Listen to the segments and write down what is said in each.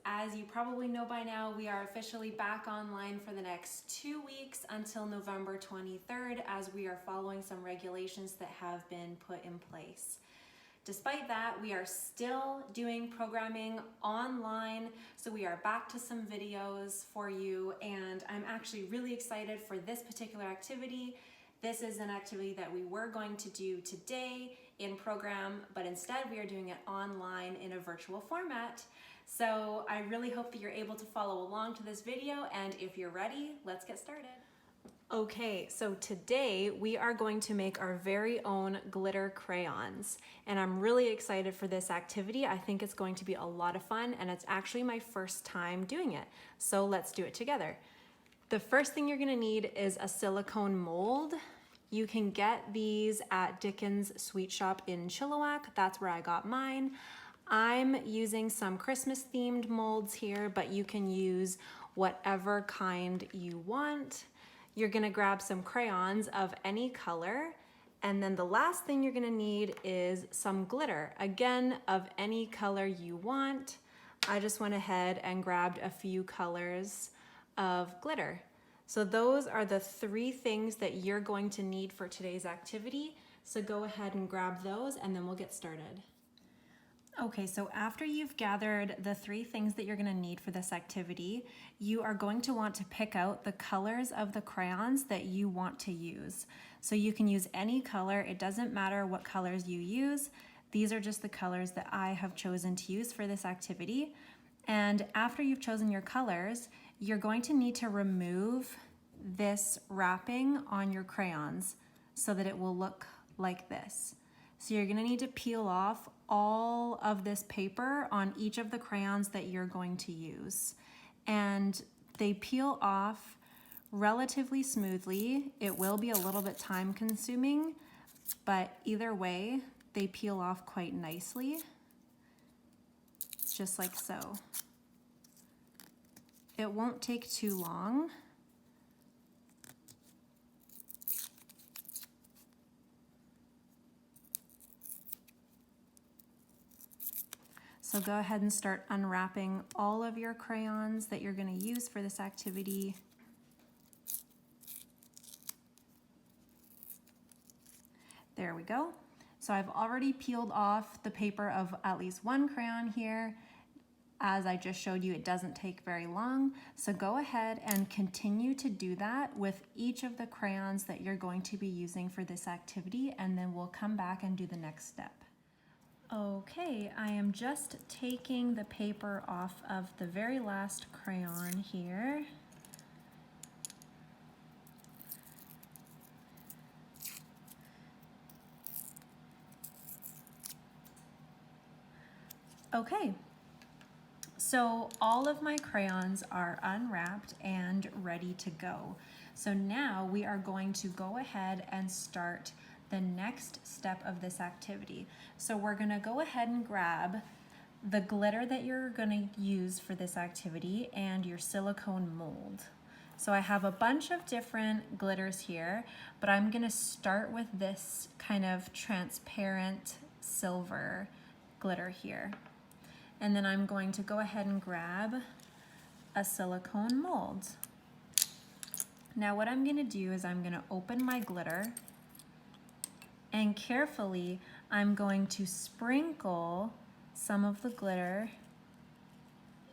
As you probably know by now, we are officially back online for the next 2 weeks until November 23rd, as we are following some regulations that have been put in place. Despite that, we are still doing programming online, so we are back to some videos for you, and I'm actually really excited for this particular activity. This is an activity that we were going to do today in program, but instead we are doing it online in a virtual format. So I really hope that you're able to follow along to this video, and if you're ready, let's get started. Okay, so today we are going to make our very own glitter crayons, and I'm really excited for this activity. I think it's going to be a lot of fun, and it's actually my first time doing it. So let's do it together. The first thing you're gonna need is a silicone mold. You can get these at Dickens Sweet Shop in Chilliwack. That's where I got mine. I'm using some Christmas themed molds here, but you can use whatever kind you want. You're gonna grab some crayons of any color, and then the last thing you're gonna need is some glitter, again, of any color you want. I just went ahead and grabbed a few colors of glitter. So those are the 3 things that you're going to need for today's activity. So go ahead and grab those, and then we'll get started. Okay, so after you've gathered the 3 things that you're gonna need for this activity, you are going to want to pick out the colors of the crayons that you want to use. So you can use any color, it doesn't matter what colors you use. These are just the colors that I have chosen to use for this activity. And after you've chosen your colors, you're going to need to remove this wrapping on your crayons so that it will look like this. So you're gonna need to peel off all of this paper on each of the crayons that you're going to use. And they peel off relatively smoothly. It will be a little bit time consuming, but either way, they peel off quite nicely, just like so. It won't take too long. So go ahead and start unwrapping all of your crayons that you're going to use for this activity. There we go. So I've already peeled off the paper of at least one crayon here. As I just showed you, it doesn't take very long. So go ahead and continue to do that with each of the crayons that you're going to be using for this activity, and then we'll come back and do the next step. Okay, I am just taking the paper off of the very last crayon here. Okay, so all of my crayons are unwrapped and ready to go. So now we are going to go ahead and start the next step of this activity. So we're gonna go ahead and grab the glitter that you're gonna use for this activity and your silicone mold. So I have a bunch of different glitters here, but I'm gonna start with this kind of transparent silver glitter here. And then I'm going to go ahead and grab a silicone mold. Now what I'm gonna do is I'm gonna open my glitter, and carefully I'm going to sprinkle some of the glitter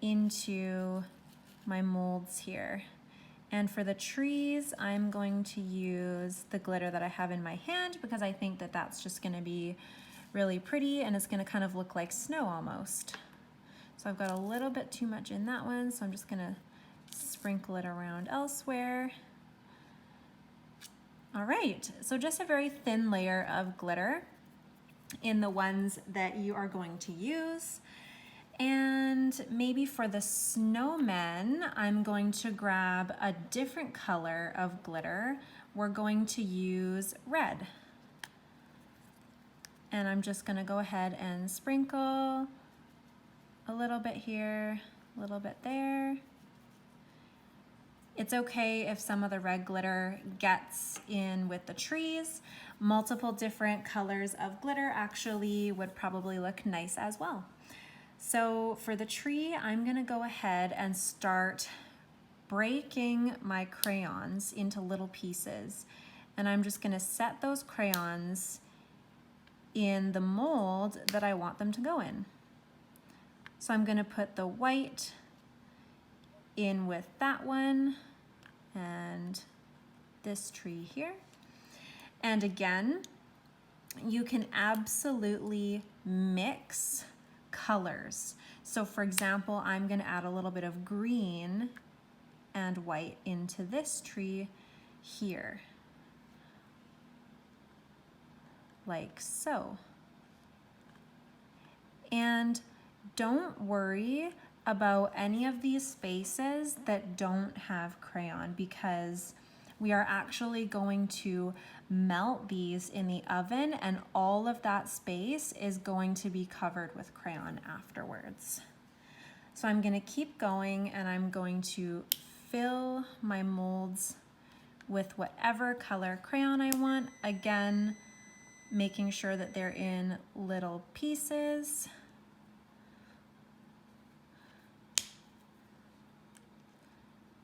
into my molds here. And for the trees, I'm going to use the glitter that I have in my hand because I think that that's just gonna be really pretty, and it's gonna kind of look like snow almost. So I've got a little bit too much in that one, so I'm just gonna sprinkle it around elsewhere. All right, so just a very thin layer of glitter in the ones that you are going to use. And maybe for the snowmen, I'm going to grab a different color of glitter. We're going to use red. And I'm just gonna go ahead and sprinkle a little bit here, a little bit there. It's okay if some of the red glitter gets in with the trees. Multiple different colors of glitter actually would probably look nice as well. So for the tree, I'm gonna go ahead and start breaking my crayons into little pieces. And I'm just gonna set those crayons in the mold that I want them to go in. So I'm gonna put the white in with that one and this tree here. And again, you can absolutely mix colors. So for example, I'm gonna add a little bit of green and white into this tree here, like so. And don't worry about any of these spaces that don't have crayon, because we are actually going to melt these in the oven and all of that space is going to be covered with crayon afterwards. So I'm gonna keep going and I'm going to fill my molds with whatever color crayon I want. Again, making sure that they're in little pieces.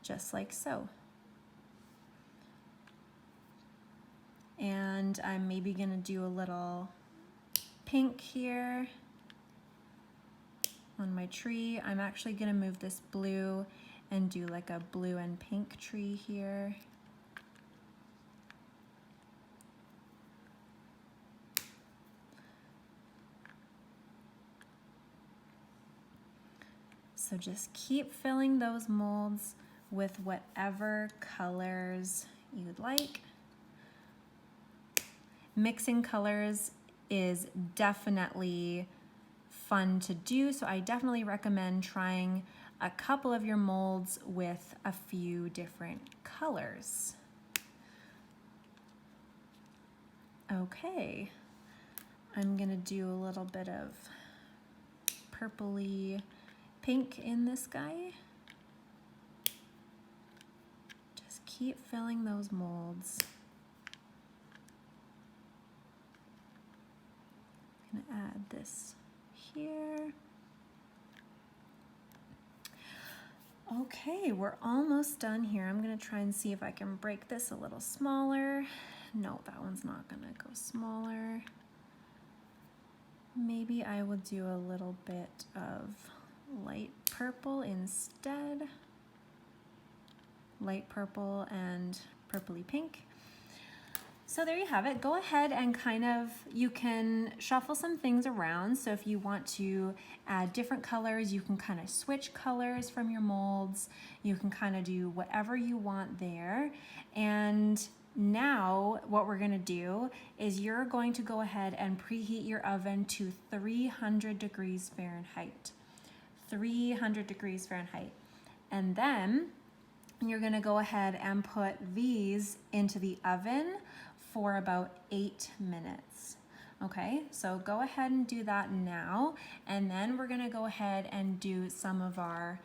Just like so. And I'm maybe gonna do a little pink here on my tree. I'm actually gonna move this blue and do like a blue and pink tree here. So just keep filling those molds with whatever colors you'd like. Mixing colors is definitely fun to do, so I definitely recommend trying a couple of your molds with a few different colors. Okay, I'm gonna do a little bit of purpley pink in this guy. Just keep filling those molds. I'm gonna add this here. Okay, we're almost done here. I'm gonna try and see if I can break this a little smaller. No, that one's not gonna go smaller. Maybe I will do a little bit of light purple instead. Light purple and purpley pink. So there you have it. Go ahead and you can shuffle some things around. So if you want to add different colors, you can kind of switch colors from your molds. You can kind of do whatever you want there. And now what we're gonna do is you're going to go ahead and preheat your oven to 300 degrees Fahrenheit. 300 degrees Fahrenheit. And then you're gonna go ahead and put these into the oven for about 8 minutes. Okay, so go ahead and do that now, and then we're gonna go ahead and do some of our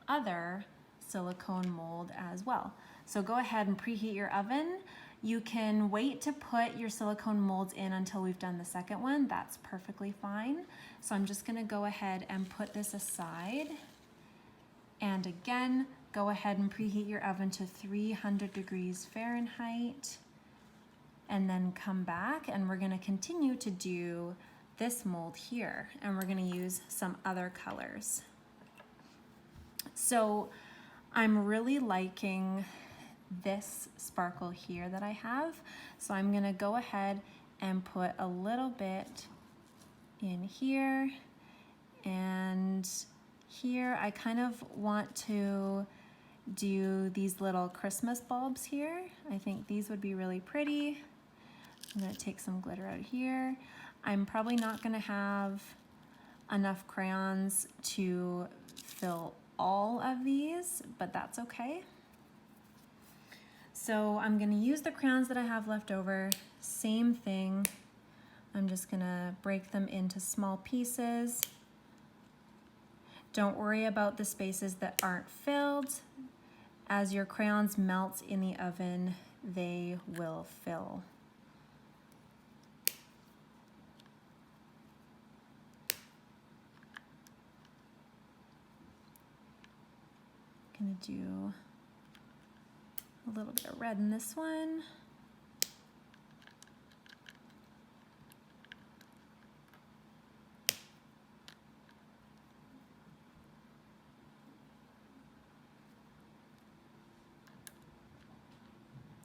other silicone mold as well. So go ahead and preheat your oven. You can wait to put your silicone molds in until we've done the second one. That's perfectly fine. So I'm just gonna go ahead and put this aside. And again, go ahead and preheat your oven to 300 degrees Fahrenheit. And then come back and we're gonna continue to do this mold here. And we're gonna use some other colors. So I'm really liking this sparkle here that I have. So I'm gonna go ahead and put a little bit in here and here. I kind of want to do these little Christmas bulbs here. I think these would be really pretty. I'm gonna take some glitter out here. I'm probably not gonna have enough crayons to fill all of these, but that's okay. So I'm gonna use the crayons that I have left over, same thing. I'm just gonna break them into small pieces. Don't worry about the spaces that aren't filled. As your crayons melt in the oven, they will fill. Gonna do a little bit of red in this one.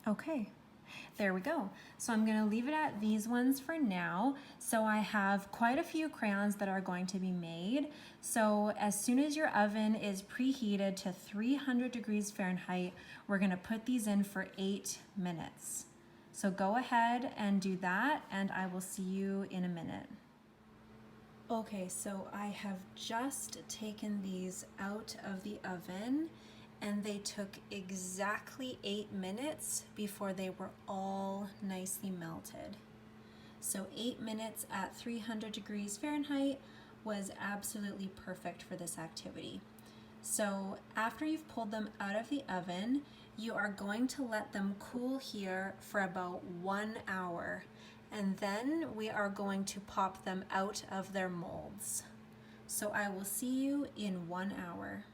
Okay, there we go. So I'm gonna leave it at these ones for now. So I have quite a few crayons that are going to be made. So as soon as your oven is preheated to 300 degrees Fahrenheit, we're gonna put these in for 8 minutes. So go ahead and do that, and I will see you in a minute. Okay, so I have just taken these out of the oven, and they took exactly 8 minutes before they were all nicely melted. So 8 minutes at 300 degrees Fahrenheit was absolutely perfect for this activity. So after you've pulled them out of the oven, you are going to let them cool here for about 1 hour, and then we are going to pop them out of their molds. So I will see you in 1 hour.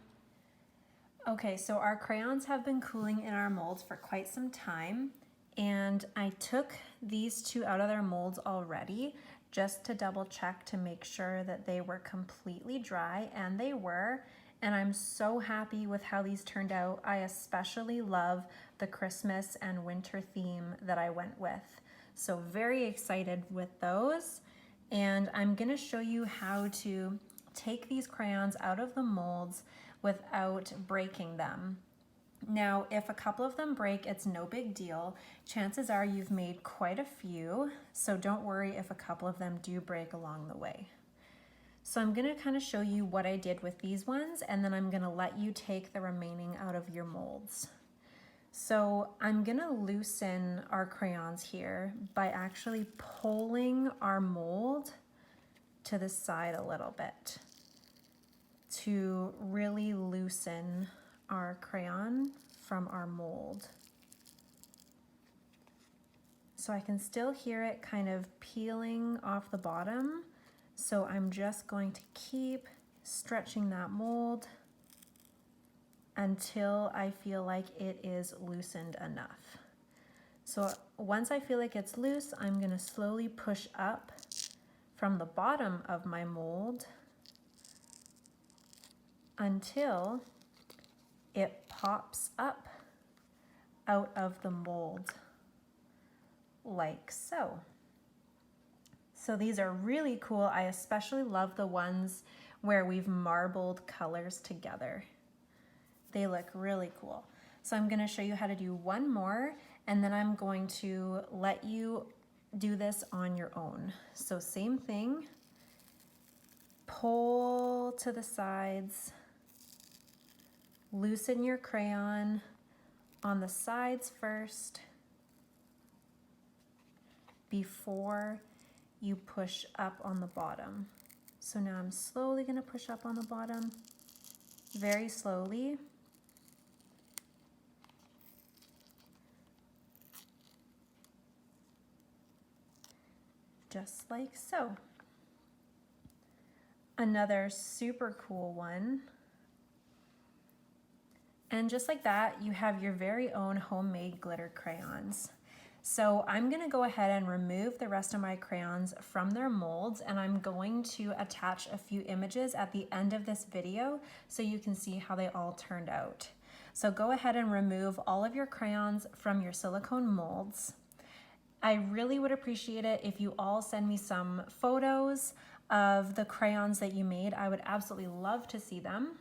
Okay, so our crayons have been cooling in our molds for quite some time, and I took these two out of their molds already just to double check to make sure that they were completely dry, and they were, and I'm so happy with how these turned out. I especially love the Christmas and winter theme that I went with. So very excited with those, and I'm gonna show you how to take these crayons out of the molds without breaking them. Now, if a couple of them break, it's no big deal. Chances are you've made quite a few, so don't worry if a couple of them do break along the way. So I'm gonna kind of show you what I did with these ones, and then I'm gonna let you take the remaining out of your molds. So I'm gonna loosen our crayons here by actually pulling our mold to the side a little bit to really loosen our crayon from our mold. So I can still hear it kind of peeling off the bottom. So I'm just going to keep stretching that mold until I feel like it is loosened enough. So once I feel like it's loose, I'm gonna slowly push up from the bottom of my mold until it pops up out of the mold like so. So these are really cool. I especially love the ones where we've marbled colors together. They look really cool. So I'm gonna show you how to do one more, and then I'm going to let you do this on your own. So same thing, pull to the sides, loosen your crayon on the sides first before you push up on the bottom. So now I'm slowly gonna push up on the bottom, very slowly. Just like so. Another super cool one. And just like that, you have your very own homemade glitter crayons. So I'm gonna go ahead and remove the rest of my crayons from their molds, and I'm going to attach a few images at the end of this video so you can see how they all turned out. So go ahead and remove all of your crayons from your silicone molds. I really would appreciate it if you all send me some photos of the crayons that you made. I would absolutely love to see them.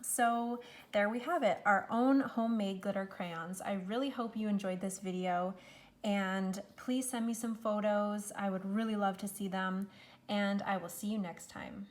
So there we have it, our own homemade glitter crayons. I really hope you enjoyed this video, and please send me some photos. I would really love to see them, and I will see you next time.